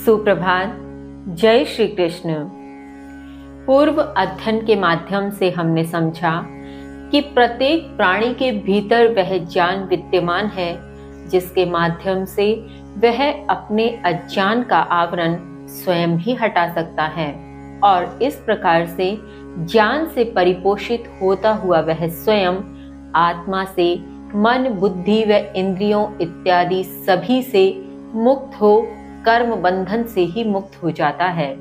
सुप्रभात। जय श्री कृष्ण। पूर्व अध्ययन के माध्यम से हमने समझा कि प्रत्येक प्राणी के भीतर वह ज्ञान विद्यमान है जिसके माध्यम से वह अपने अज्ञान का आवरण स्वयं ही हटा सकता है और इस प्रकार से ज्ञान से परिपोषित होता हुआ वह स्वयं आत्मा से, मन, बुद्धि व इंद्रियों इत्यादि सभी से मुक्त हो कर्म बंधन से ही मुक्त हो जाता है।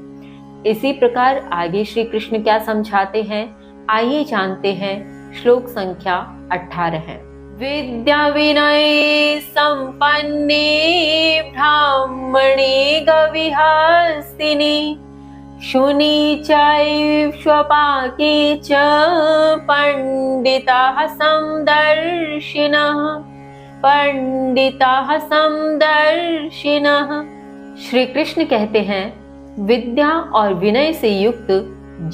इसी प्रकार आगे श्री कृष्ण क्या समझाते हैं, आइए जानते हैं। श्लोक संख्या 18 है। विद्या विनय संपन्ने ब्राह्मणे गविहस्तिनि शुनि चैव स्वपाके च पंडिताः समदर्शिनः। श्री कृष्ण कहते हैं, विद्या और विनय से युक्त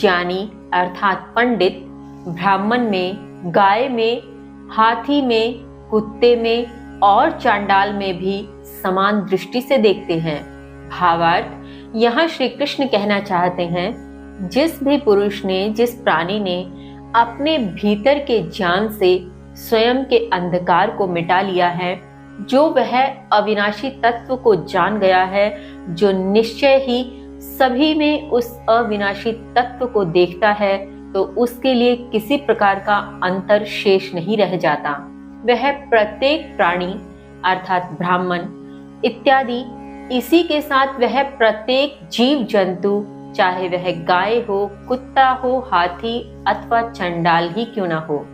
ज्ञानी अर्थात पंडित ब्राह्मण में, गाय में, हाथी में, कुत्ते में और चांडाल में भी समान दृष्टि से देखते हैं। भावार्थ, यहाँ श्री कृष्ण कहना चाहते हैं, जिस भी पुरुष ने, जिस प्राणी ने अपने भीतर के ज्ञान से स्वयं के अंधकार को मिटा लिया है, जो वह अविनाशी तत्व को जान गया है, जो निश्चय ही सभी में उस अविनाशी तत्व को देखता है, तो उसके लिए किसी प्रकार का अंतर शेष नहीं रह जाता। वह प्रत्येक प्राणी अर्थात ब्राह्मण इत्यादि, इसी के साथ वह प्रत्येक जीव जंतु, चाहे वह गाय हो, कुत्ता हो, हाथी अथवा चंडाल ही क्यों ना हो,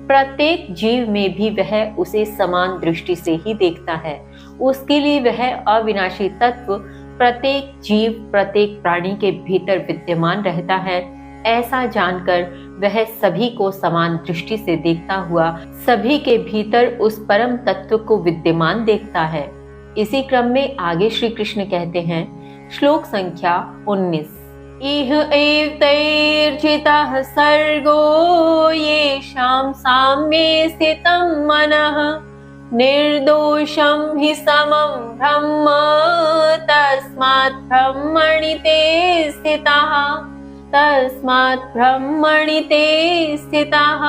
प्रत्येक जीव में भी वह उसे समान दृष्टि से ही देखता है। उसके लिए वह अविनाशी तत्व प्रत्येक जीव, प्रत्येक प्राणी के भीतर विद्यमान रहता है। ऐसा जानकर वह सभी को समान दृष्टि से देखता हुआ सभी के भीतर उस परम तत्व को विद्यमान देखता है। इसी क्रम में आगे श्री कृष्ण कहते हैं, श्लोक संख्या 19, इह एव तैर्जितः सर्गो येषां साम्ये स्थितं मनः निर्दोषं हि समं ब्रह्म तस्मात् ब्रह्मणि ते स्थिताः।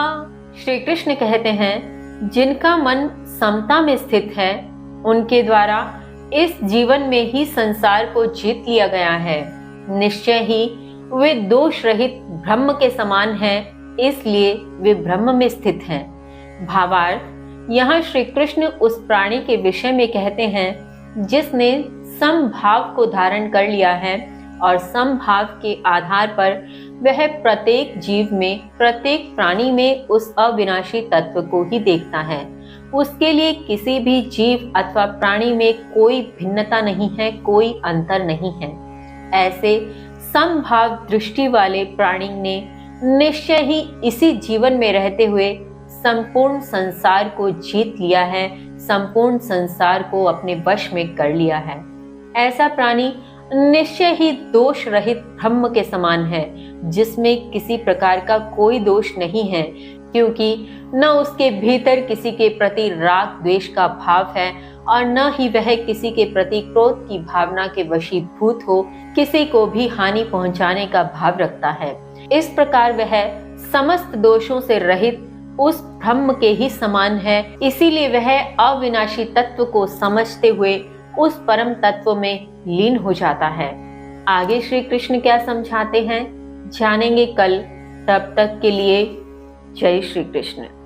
श्री कृष्ण कहते हैं, जिनका मन समता में स्थित है, उनके द्वारा इस जीवन में ही संसार को जीत लिया गया है। निश्चय ही वे दोष रहित ब्रह्म के समान हैं, इसलिए वे ब्रह्म में स्थित हैं। भावार्थ, यहाँ श्री कृष्ण उस प्राणी के विषय में कहते हैं जिसने समभाव को धारण कर लिया है और समभाव के आधार पर वह प्रत्येक जीव में, प्रत्येक प्राणी में उस अविनाशी तत्व को ही देखता है। उसके लिए किसी भी जीव अथवा प्राणी में कोई भिन्नता नहीं है, कोई अंतर नहीं है। ऐसे समभाव दृष्टि वाले प्राणी ने निश्चय ही इसी जीवन में रहते हुए संपूर्ण संसार को जीत लिया है, संपूर्ण संसार को अपने वश में कर लिया है। ऐसा प्राणी निश्चय ही दोष रहित ब्रह्म के समान है, जिसमें किसी प्रकार का कोई दोष नहीं है, क्योंकि न उसके भीतर किसी के प्रति राग द्वेष का भाव है और न ही वह किसी के प्रति क्रोध की भावना के वशीभूत हो, किसी को भी हानि पहुंचाने का भाव रखता है। इस प्रकार वह समस्त दोषों से रहित उस ब्रह्म के ही समान है। इसीलिए वह अविनाशी तत्व को समझते हुए उस परम तत्व में लीन हो जाता है। आगे श्री कृष्ण क्या समझाते हैं, जानेंगे कल। तब तक के लिए जय श्री कृष्ण।